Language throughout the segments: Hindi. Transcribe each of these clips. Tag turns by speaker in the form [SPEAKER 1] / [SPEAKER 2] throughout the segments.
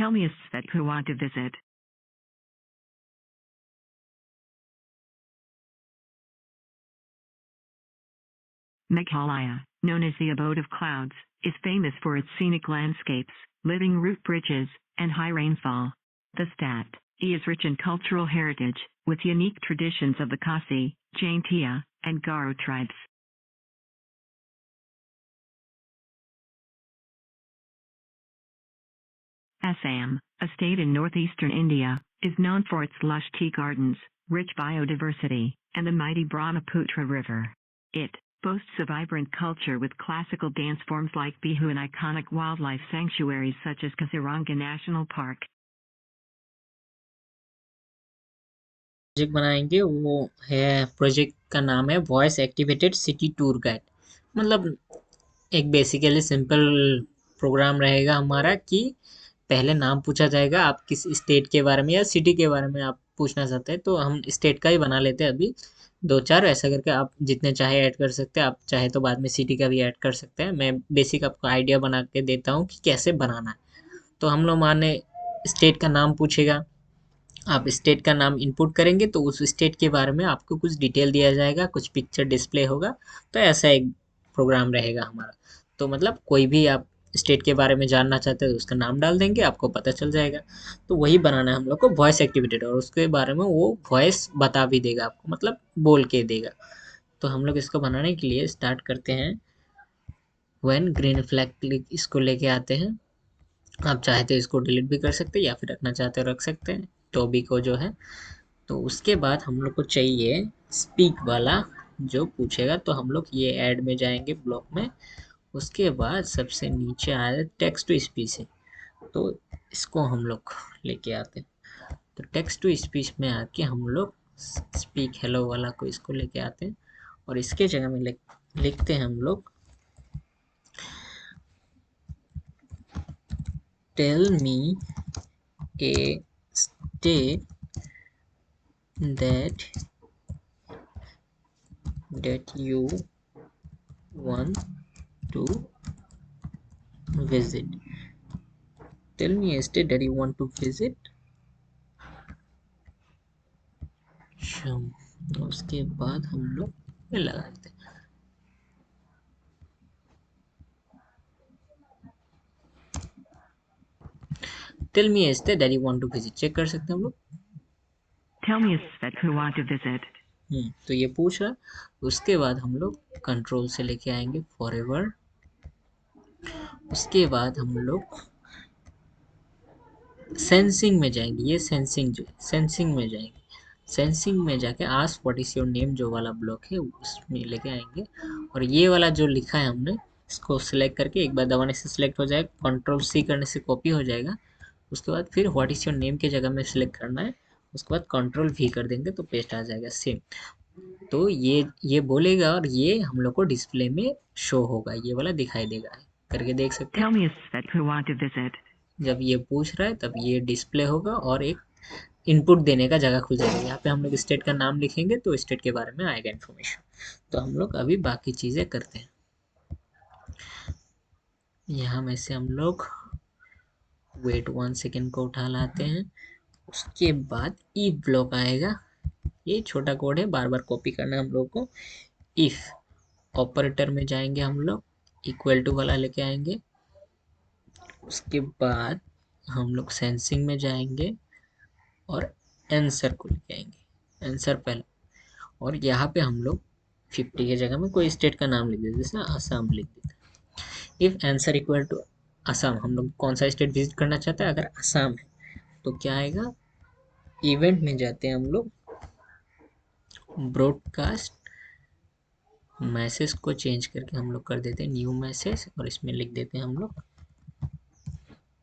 [SPEAKER 1] Tell me a state who want to visit. Meghalaya, known as the abode of clouds, is famous for its scenic landscapes, living root bridges, and high rainfall. The state is rich in cultural heritage, with unique traditions of the Khasi, Jaintia, and Garo tribes. Assam, a state in northeastern India, is known for its lush tea gardens, rich biodiversity, and the mighty Brahmaputra River. It boasts a vibrant culture with classical dance forms like Bihu and iconic wildlife sanctuaries such as Kaziranga National Park.
[SPEAKER 2] Project बनाएंगे वो है, प्रोजेक्ट का नाम है voice activated city tour guide. मतलब एक बेसिकली सिंपल प्रोग्राम रहेगा हमारा कि पहले नाम पूछा जाएगा, आप किस स्टेट के बारे में या सिटी के बारे में आप पूछना चाहते हैं, तो हम स्टेट का ही बना लेते हैं अभी। दो चार ऐसा करके आप जितने चाहे ऐड कर सकते हैं, आप चाहे तो बाद में सिटी का भी ऐड कर सकते हैं। मैं बेसिक आपको आइडिया बना के देता हूँ कि कैसे बनाना है। तो हम लोग माने स्टेट का नाम पूछेगा, आप स्टेट का नाम इनपुट करेंगे तो उस स्टेट के बारे में आपको कुछ डिटेल दिया जाएगा, कुछ पिक्चर डिस्प्ले होगा। तो ऐसा एक प्रोग्राम रहेगा हमारा। तो मतलब कोई भी आप स्टेट के बारे में जानना चाहते हैं तो उसका नाम डाल देंगे, आपको पता चल जाएगा। तो वही बनाना है हम लोग को, वॉइस एक्टिवेटेड, और उसके बारे में वो वॉइस बता भी देगा आपको, मतलब बोल के देगा। तो हम लोग इसको बनाने के लिए स्टार्ट करते हैं। व्हेन ग्रीन फ्लैग क्लिक इसको लेके आते हैं। आप चाहे तो इसको डिलीट भी कर सकते हैं या फिर रखना चाहते हो रख सकते हैं, टॉबी को जो है। तो उसके बाद हम लोग को चाहिए स्पीक वाला जो पूछेगा, तो हम लोग ये ऐड में जाएंगे ब्लॉक में। उसके बाद सबसे नीचे आया टेक्स्ट टू स्पीच है, तो इसको हम लोग लेके आते हैं। तो टेक्स्ट टू स्पीच में आके हम लोग स्पीक हेलो वाला को इसको लेके आते हैं, और इसके जगह में लिखते हैं हम लोग tell me a state that you want to visit. Tell me a state that you want to visit. उसके बाद हम लोग ये लगा देते हैं। Tell me a state that you want to visit. Check कर सकते हैं हम लोग।
[SPEAKER 1] Tell me a state who want to visit.
[SPEAKER 2] तो ये पूछ रहा। उसके बाद हम लोग कंट्रोल से लेके आएंगे फॉरएवर। उसके बाद हम लोग सेंसिंग में जाएंगे। ये सेंसिंग जो सेंसिंग में जाएंगे, सेंसिंग में जाके ask what is your name जो वाला ब्लॉक है उसमें लेके आएंगे। और ये वाला जो लिखा है हमने, इसको सिलेक्ट करके एक बार दबाने से सिलेक्ट हो जाएगा, कंट्रोल सी करने से कॉपी हो जाएगा। उसके बाद फिर व्हाट इज योर नेम के जगह में सिलेक्ट करना है, उसके बाद कंट्रोल वी कर देंगे तो पेस्ट आ जाएगा सेम। तो ये बोलेगा और ये हम लोग को डिस्प्ले में शो होगा, ये वाला दिखाई देगा, करके देख सकते
[SPEAKER 1] Tell
[SPEAKER 2] हैं।
[SPEAKER 1] me a state who want to visit.
[SPEAKER 2] जब ये पूछ रहा है तब ये डिस्प्ले होगा और एक इनपुट देने का जगह खुल जाएगा। यहाँ पे हम लोग स्टेट का नाम लिखेंगे तो स्टेट के बारे में आएगा इन्फॉर्मेशन। तो हम लोग अभी बाकी चीज़ें करते हैं। यहाँ में से हम लोग वेट 1 सेकेंड को उठा लाते हैं। उसके बाद ई ब्लॉक आएगा। ये छोटा कोड है, बार बार कॉपी करना है हम लोग को। इफ ऑपरेटर में जाएंगे हम लोग, इक्वल टू वाला लेके आएंगे। उसके बाद हम लोग सेंसिंग में जाएंगे और आंसर को लेके आएंगे, आंसर पहले। और यहाँ पे हम लोग 50 की जगह में कोई स्टेट का नाम लिख देते, जैसे आसाम लिख देते हैं। If answer equal to Assam, हम लोग कौन सा स्टेट विजिट करना चाहते हैं, अगर आसाम है तो क्या आएगा, इवेंट में जाते हैं हम लोग, ब्रॉडकास्ट मैसेज को चेंज करके हम लोग कर देते हैं न्यू मैसेज, और इसमें लिख देते हैं हम लोग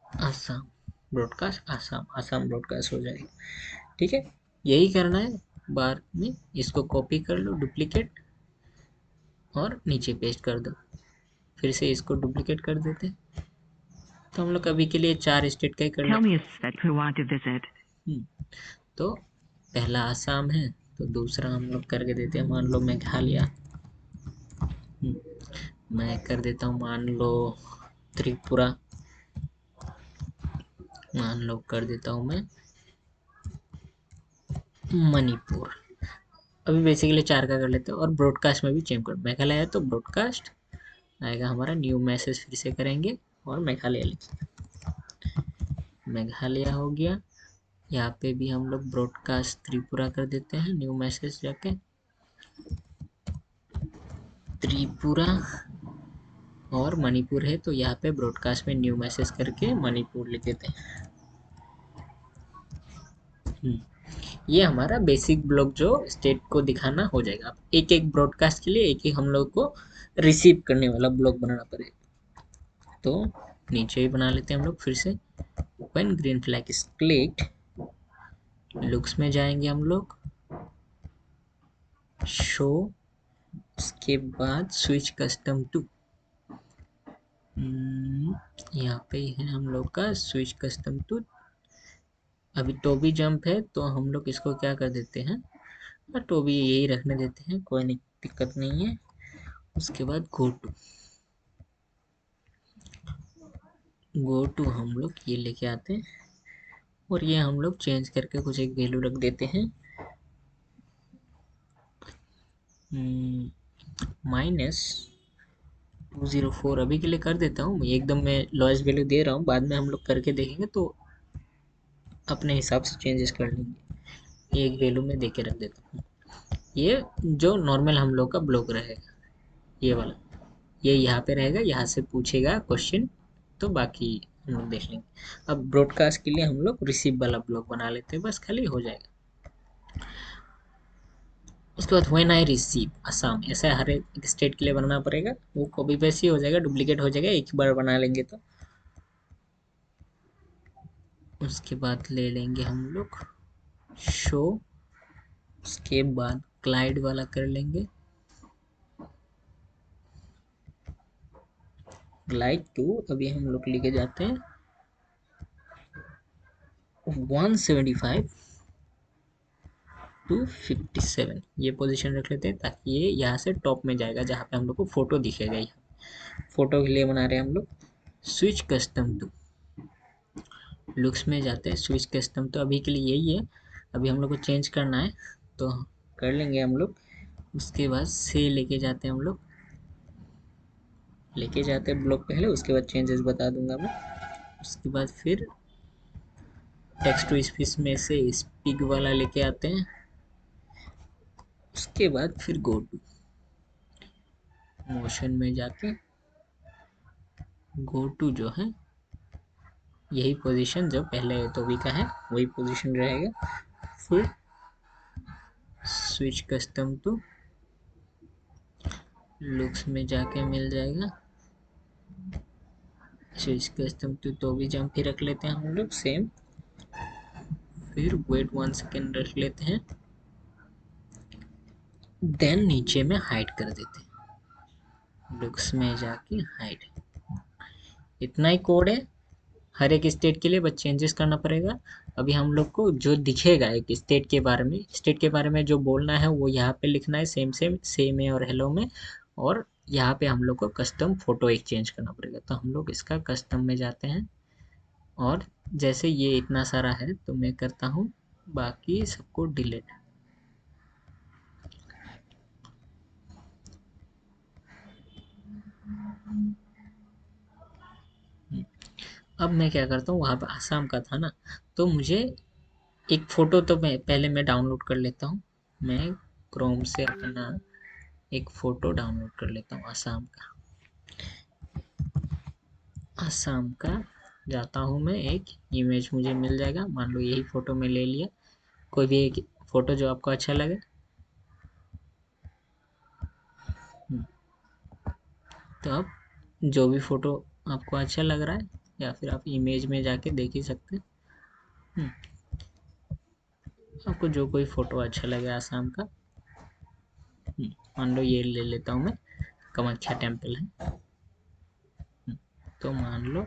[SPEAKER 2] आसाम ब्रॉडकास्ट, आसाम आसाम ब्रॉडकास्ट हो जाएगा। ठीक है, यही करना है। बाद में इसको कॉपी कर लो डुप्लीकेट और नीचे पेस्ट कर दो। फिर से इसको डुप्लीकेट कर देते हैं। तो हम लोग अभी के लिए 4 स्टेट का ही कर
[SPEAKER 1] Tell
[SPEAKER 2] लेते
[SPEAKER 1] me a state who want to visit.
[SPEAKER 2] हैं। तो पहला आसाम है, तो दूसरा हम लोग करके देते हैं, मान लो मेघालय। मैं कर देता हूँ मान लो त्रिपुरा। मान लो कर देता हूँ मैं मणिपुर। अभी बेसिकली 4 का कर लेते हैं और ब्रॉडकास्ट में भी चेंज कर, मेघालय है तो ब्रॉडकास्ट आएगा हमारा, न्यू मैसेज फिर से करेंगे और मेघालय लिखेंगे। मेघालय हो गया। यहाँ पे भी हम लोग ब्रॉडकास्ट त्रिपुरा कर देते हैं, न्यू मैसेज जाके त्रिपुरा। और मणिपुर है तो यहाँ पे ब्रॉडकास्ट में न्यू मैसेज करके मणिपुर लिख देते हैं। ये हमारा बेसिक ब्लॉक जो स्टेट को दिखाना हो जाएगा। एक एक ब्रॉडकास्ट के लिए एक एक हम लोग को रिसीव करने वाला ब्लॉक बनाना पड़ेगा। तो नीचे ही बना लेते हैं हम लोग फिर से। When green flag is clicked, looks में जाएंगे हम लोग, शो, उसके बाद स्विच कस्टम टू, यहाँ पे है हम लोग का स्विच कस्टम टू। अभी टोबी जंप है तो हम लोग इसको क्या कर देते हैं, टोबी यही रखने देते हैं, कोई नहीं दिक्कत नहीं है। उसके बाद गो टू हम लोग ये लेके आते हैं और ये हम लोग चेंज करके कुछ एक वैल्यू रख देते हैं, -204 अभी के लिए कर देता हूँ। एकदम मैं लॉएस्ट वैल्यू दे रहा हूँ, बाद में हम लोग करके देखेंगे तो अपने हिसाब से चेंजेस कर लेंगे। एक वैल्यू में दे के रख देता हूँ। ये जो नॉर्मल हम लोग का ब्लॉक रहेगा, ये वाला, ये यहाँ पे रहेगा, यहाँ से पूछेगा क्वेश्चन, तो बाकी हम लोग देख लेंगे। अब ब्रॉडकास्ट के लिए हम लोग रिसीव वाला ब्लॉक बना लेते हैं, बस खाली हो जाएगा। उसके बाद व्हेन आई रिसीव असम, ऐसा हर एक स्टेट के लिए बनाना पड़ेगा। वो कॉपी पेस्ट ही हो जाएगा, डुप्लीकेट हो जाएगा एक ही बार बना लेंगे तो। उसके बाद ले लेंगे हम लोग शो, उसके बाद क्लाइड वाला कर लेंगे, ग्लाइड टू। अभी हम लोग लेके जाते हैं 175 टू 57, ये पोजीशन रख लेते हैं ताकि ये यहाँ से टॉप में जाएगा जहाँ पे हम लोग को फोटो दिखेगा। यहाँ फोटो के लिए बना रहे हैं हम लोग। स्विच कस्टम टू, लुक्स में जाते हैं, स्विच कस्टम तो अभी के लिए यही है, अभी हम लोग को चेंज करना है तो कर लेंगे हम लोग। उसके बाद से लेके जाते हैं हम लोग, लेके जाते हैं ब्लॉक पहले, उसके बाद चेंजेस बता दूंगा मैं। उसके बाद फिर टेक्स्ट टू स्पीच में से स्पीक वाला लेके आते हैं। उसके बाद फिर गो टू, मोशन में जाके गो टू जो है यही पोजीशन जो पहले तो भी का है वही पोजीशन रहेगा। फिर स्विच कस्टम टू, लुक्स में जाके मिल जाएगा स्विच कस्टम टू, तो भी जंप ही रख लेते हैं हम लोग सेम। फिर वेट 1 सेकेंड रख लेते हैं, देन नीचे में हाइड कर देते हैं, लुक्स में जाके हाइड। इतना ही कोड है हर एक स्टेट के लिए, बस चेंजेस करना पड़ेगा। अभी हम लोग को जो दिखेगा एक स्टेट के बारे में, स्टेट के बारे में जो बोलना है वो यहाँ पे लिखना है, सेम सेम सेम है और हेलो में। और यहाँ पे हम लोग को कस्टम फोटो एक चेंज करना पड़ेगा, तो हम लोग इसका कस्टम में जाते हैं। और जैसे ये इतना सारा है तो मैं करता हूँ बाकी सबको डिलीट। अब मैं क्या करता हूँ, वहाँ पे आसाम का था ना, तो मुझे एक फ़ोटो तो मैं पहले मैं डाउनलोड कर लेता हूँ। मैं क्रोम से अपना एक फ़ोटो डाउनलोड कर लेता हूँ आसाम का। आसाम का जाता हूँ मैं, एक इमेज मुझे मिल जाएगा, मान लो यही फ़ोटो मैं ले लिया। कोई भी एक फ़ोटो जो आपको अच्छा लगे। तो अब जो भी फ़ोटो आपको अच्छा लग रहा है या फिर आप इमेज में जाके देख ही सकते हैं। आपको जो कोई फ़ोटो अच्छा लगे आसाम का, मान लो ये ले लेता हूँ मैं, कामाख्या टेम्पल है। तो मान लो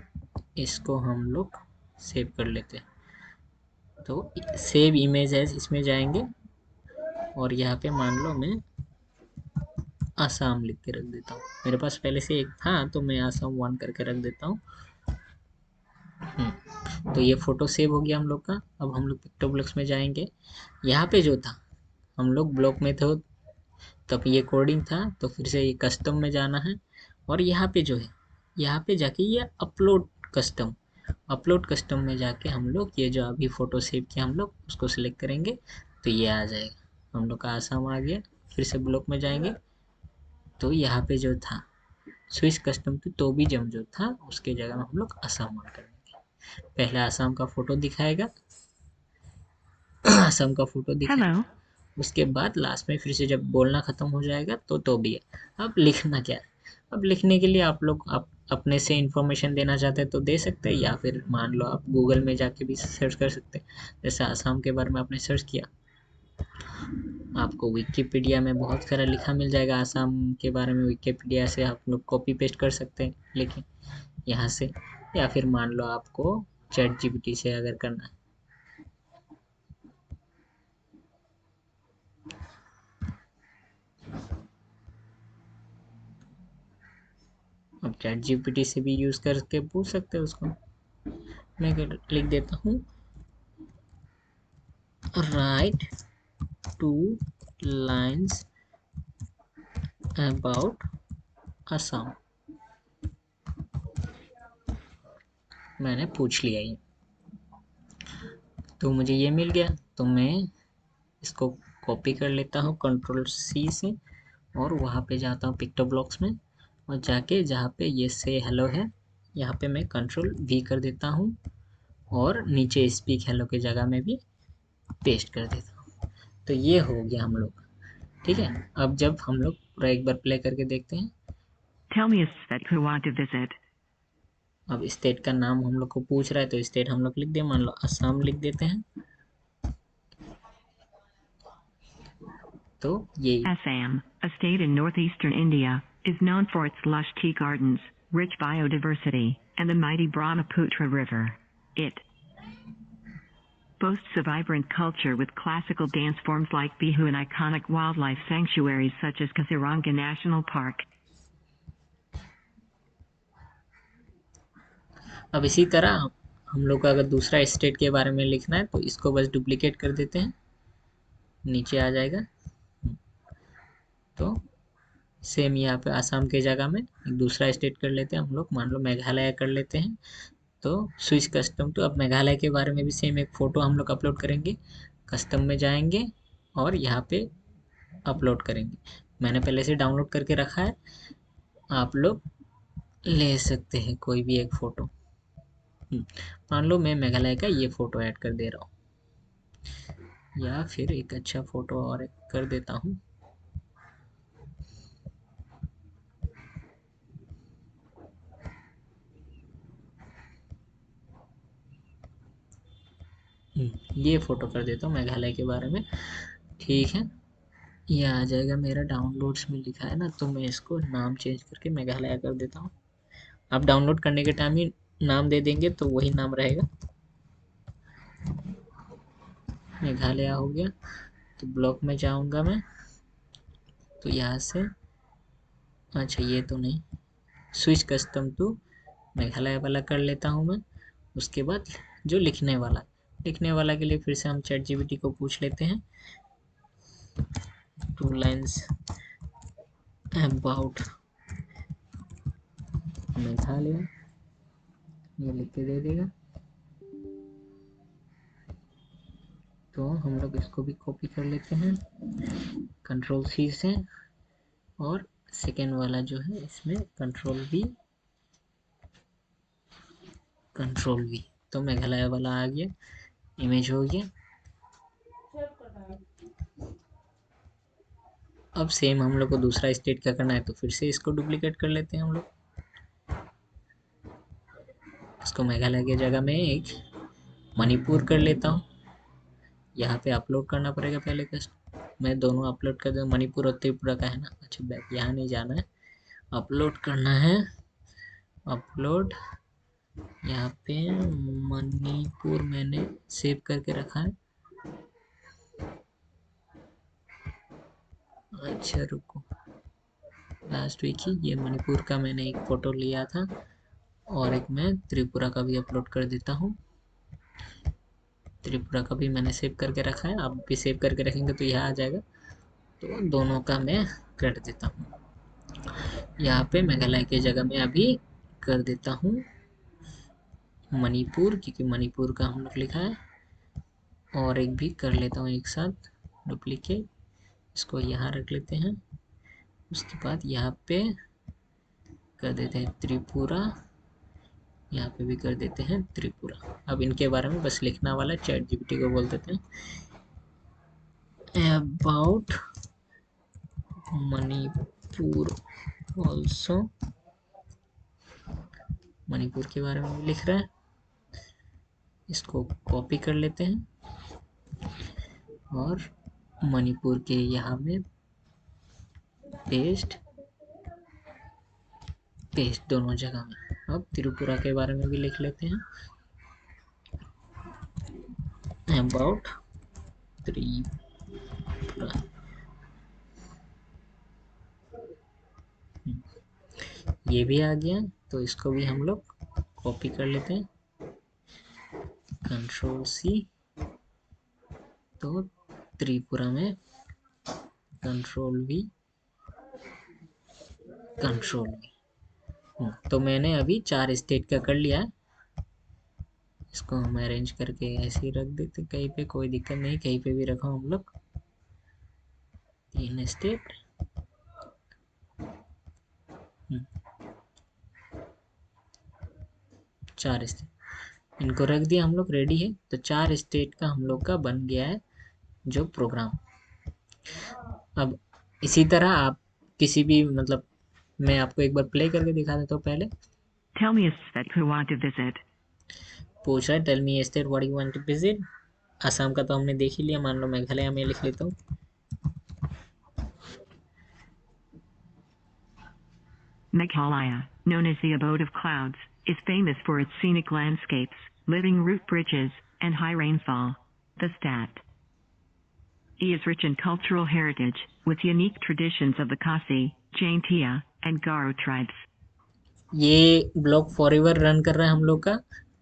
[SPEAKER 2] इसको हम लोग सेव कर लेते हैं, तो सेव इमेज एज इसमें जाएंगे और यहाँ पे मान लो मैं आसाम लिख के रख देता हूँ। मेरे पास पहले से एक था तो मैं आसाम 1 करके रख देता हूँ। तो ये फ़ोटो सेव हो गया हम लोग का। अब हम लोग पिक्टोब्लॉक्स में जाएंगे। यहाँ पे जो था, हम लोग ब्लॉक में थे तब ये कोडिंग था, तो फिर से ये कस्टम में जाना है। और यहाँ पे जो है, यहाँ पे जाके ये अपलोड कस्टम में जाके हम लोग ये जो अभी फ़ोटो सेव किया हम लोग उसको सिलेक्ट करेंगे, तो ये आ जाएगा। हम लोग का आसाम आ गया। फिर से ब्लॉक में जाएंगे, तो यहाँ पे जो था स्विच कस्टम टू तोबीजम जो था, उसके जगह में हम लोग असम ऑन करेंगे। पहले असम का फोटो दिखाएगा, असम का फोटो दिखाएगा।
[SPEAKER 1] Hello.
[SPEAKER 2] उसके बाद लास्ट में फिर से जब बोलना खत्म हो जाएगा तो भी है। अब लिखना क्या है? अब लिखने के लिए आप लोग अपने से इंफॉर्मेशन देना चाहते हैं तो दे सकते हैं, या फिर मान लो आप गूगल में जाके भी सर्च कर सकते हैं। जैसे आसाम के बारे में आपने सर्च किया, आपको विकिपीडिया में बहुत सारा लिखा मिल जाएगा आसाम के बारे में। विकिपीडिया से आप लोग कॉपी पेस्ट कर सकते हैं लेकिन यहाँ से, या फिर मान लो आपको चैट जीपीटी से अगर करना है। अब चैट जीपीटी से भी यूज़ करके पूछ सकते हैं उसको। मैं लिख देता हूँ, राइट 2 lines अबाउट असम। मैंने पूछ लिया ये, तो मुझे ये मिल गया। तो मैं इसको कॉपी कर लेता हूँ Ctrl+C से, और वहाँ पे जाता हूँ पिक्टोब्लॉक्स में, और जाके जहाँ पे ये से हेलो है, यहाँ पे मैं Ctrl+V कर देता हूँ, और नीचे स्पीक हेलो की जगह में भी पेस्ट कर देता हूँ। तो ये हो गया हम लोग। ठीक है, अब जब हम लोग पूरा एक बार प्ले करके देखते हैं।
[SPEAKER 1] Tell me a state who want to visit.
[SPEAKER 2] अब स्टेट का नाम हम लोग को पूछ रहा है, तो स्टेट हम लोग लिख दे, मान लो असम लिख देते हैं। तो ये
[SPEAKER 1] Assam, a state in northeastern India, is known for its lush tea gardens, rich biodiversity, and the mighty Brahmaputra River. It boasts a vibrant culture with classical dance forms like Bihu and iconic wildlife sanctuaries such as Kaziranga National Park.
[SPEAKER 2] अब इसी तरह हम लोग को अगर दूसरा स्टेट के बारे में लिखना है तो इसको बस डुप्लीकेट कर देते हैं, नीचे आ जाएगा। तो सेम यहाँ पे आसाम के जगह में एक दूसरा स्टेट कर लेते हैं हम लोग, मान लो मेघालय कर लेते हैं। तो स्विच कस्टम टू, अब मेघालय के बारे में भी सेम एक फ़ोटो हम लोग अपलोड करेंगे। कस्टम में जाएंगे और यहाँ पे अपलोड करेंगे। मैंने पहले से डाउनलोड करके रखा है, आप लोग ले सकते हैं कोई भी एक फ़ोटो। मान लो मैं मेघालय का ये फ़ोटो ऐड कर दे रहा हूँ, या फिर एक अच्छा फ़ोटो और एक कर देता हूँ। ये फ़ोटो कर देता हूँ मेघालय के बारे में। ठीक है, ये आ जाएगा मेरा डाउनलोड्स में लिखा है ना, तो मैं इसको नाम चेंज करके मेघालय कर देता हूँ। आप डाउनलोड करने के टाइम ही नाम दे देंगे तो वही नाम रहेगा। मेघालय हो गया। तो ब्लॉक में जाऊंगा मैं, तो यहाँ से, अच्छा ये तो नहीं, स्विच कस्टम टू मेघालय वाला कर लेता हूँ मैं। उसके बाद जो लिखने वाला के लिए फिर से हम चैट जीपीटी को पूछ लेते हैं, 2 lines अबाउट मेघालय, ये लिख के दे देगा। तो हम लोग इसको भी कॉपी कर लेते हैं Ctrl+C से, और सेकेंड वाला जो है इसमें Ctrl+V। तो मेघालय वाला आ गया, इमेज हो गया। अब सेम हम लोग को दूसरा स्टेट का करना है, तो फिर से इसको डुप्लीकेट कर लेते हैं हम लोग। इसको मेघालय की जगह में एक मणिपुर कर लेता हूँ। यहाँ पे अपलोड करना पड़ेगा पहले कस्ट, मैं दोनों अपलोड कर दूँ। मणिपुर और त्रिपुरा का है ना, अच्छा बैक यहाँ नहीं जाना है, अपलोड करना है। अपलोड, यहाँ पे मणिपुर मैंने सेव करके रखा है। अच्छा रुको, लास्ट वीक ही ये मणिपुर का मैंने एक फ़ोटो लिया था, और एक मैं त्रिपुरा का भी अपलोड कर देता हूँ। त्रिपुरा का भी मैंने सेव करके रखा है, आप भी सेव करके रखेंगे तो यह आ जाएगा। तो दोनों का मैं कर देता हूँ। यहाँ पे मेघालय की जगह में अभी कर देता हूँ मणिपुर, क्योंकि मणिपुर का हम लोग लिखा है। और एक भी कर लेता हूँ एक साथ डुप्लीकेट, इसको यहाँ रख लेते हैं। उसके बाद यहाँ पे कर देते हैं त्रिपुरा, यहाँ पे भी कर देते हैं त्रिपुरा। अब इनके बारे में बस लिखना वाला, चैट जीपीटी को बोल देते हैं अबाउट मणिपुर ऑल्सो, मणिपुर के बारे में लिख रहा है। इसको कॉपी कर लेते हैं और मणिपुर के यहाँ में पेस्ट दोनों जगह में। अब त्रिपुरा के बारे में भी लिख लेते हैं अबाउट त्रिपुरा। ये भी आ गया, तो इसको भी हम लोग कॉपी कर लेते हैं, कंट्रोल सी। तो त्रिपुरा में कंट्रोल वी, कंट्रोल वी। तो मैंने अभी 4 स्टेट का कर लिया है। इसको हम अरेंज करके ऐसे ही रख देते, कहीं पे कोई दिक्कत नहीं, कहीं पे भी रखो हम लोग। 3 स्टेट, 4 स्टेट, इनको रख दिया हम लोग, रेडी है। तो 4 स्टेट का हम लोग का बन गया है जो प्रोग्राम। अब इसी तरह आप किसी भी, मतलब मैं आपको एक बार प्ले करके दिखा देता हूँ पहले।
[SPEAKER 1] Tell me a state who want to visit.
[SPEAKER 2] पूछ रहा है tell me state what you want to visit. Assam का तो हमने देख ही लिया, मान लो मेघालय में लिख लेता हूँ।
[SPEAKER 1] Meghalaya, known as the abode of clouds, is famous for its scenic landscapes, living root bridges, and high rainfall. The stat is rich in cultural heritage, with unique traditions of the Khasi, Jaintia, and Garo tribes.
[SPEAKER 2] ये ब्लॉक फॉरएवर रन कर रहा है हम लोग का,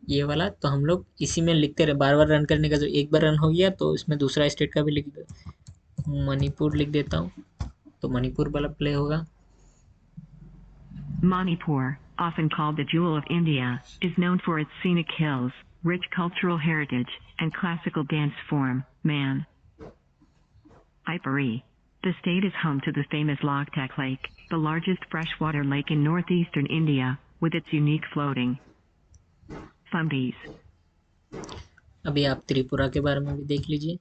[SPEAKER 2] ये वाला। तो हम लोग इसी में लिखते रहे, बार बार रन करने का। जो एक बार रन हो गया तो इसमें दूसरा स्टेट का भी लिख दे, मणिपुर लिख देता हूँ, तो मणिपुर वाला प्ले होगा।
[SPEAKER 1] Manipur, often called the jewel of India, is known for its scenic hills, rich cultural heritage, and classical dance form, Man. Ipari. The state is home to the famous Loktak Lake, the largest freshwater lake in northeastern India, with its unique floating fundies.
[SPEAKER 2] अभी आप त्रिपुरा के बारे में भी देख लीजिए।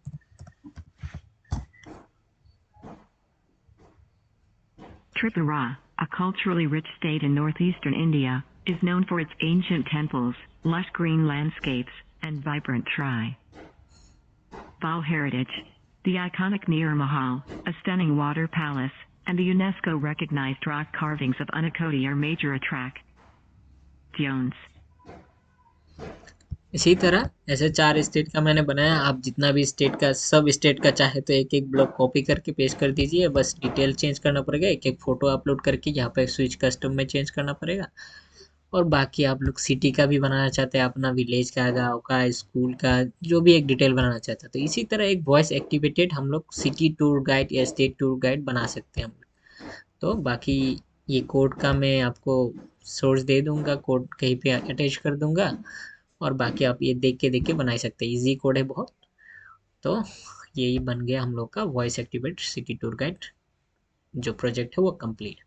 [SPEAKER 1] Tripura, a culturally rich state in northeastern India, is known for its ancient temples, lush green landscapes, and vibrant tribal heritage. The iconic Nir Mahal, a stunning water palace, and the UNESCO-recognized rock carvings of Unakoti are major attractions.
[SPEAKER 2] इसी तरह ऐसे 4 स्टेट का मैंने बनाया। आप जितना भी स्टेट का, सब स्टेट का चाहे तो एक एक ब्लॉक कॉपी करके पेस्ट कर दीजिए, बस डिटेल चेंज करना पड़ेगा, एक एक फोटो अपलोड करके यहाँ पे स्विच कस्टम में चेंज करना पड़ेगा। और बाकी आप लोग सिटी का भी बनाना चाहते हैं, अपना विलेज का, गाँव का, स्कूल का, जो भी एक डिटेल बनाना चाहता है, तो इसी तरह एक वॉइस एक्टिवेटेड हम लोग सिटी टूर गाइड या स्टेट टूर गाइड बना सकते हैं हम लोग। तो बाकी ये कोड का मैं आपको सोर्स दे दूंगा, कोड कहीं पे अटैच कर दूंगा, और बाकी आप ये देख के बना सकते हैं, इजी कोड है बहुत। तो यही बन गया हम लोग का voice activate city tour guide, जो प्रोजेक्ट है वो कंप्लीट।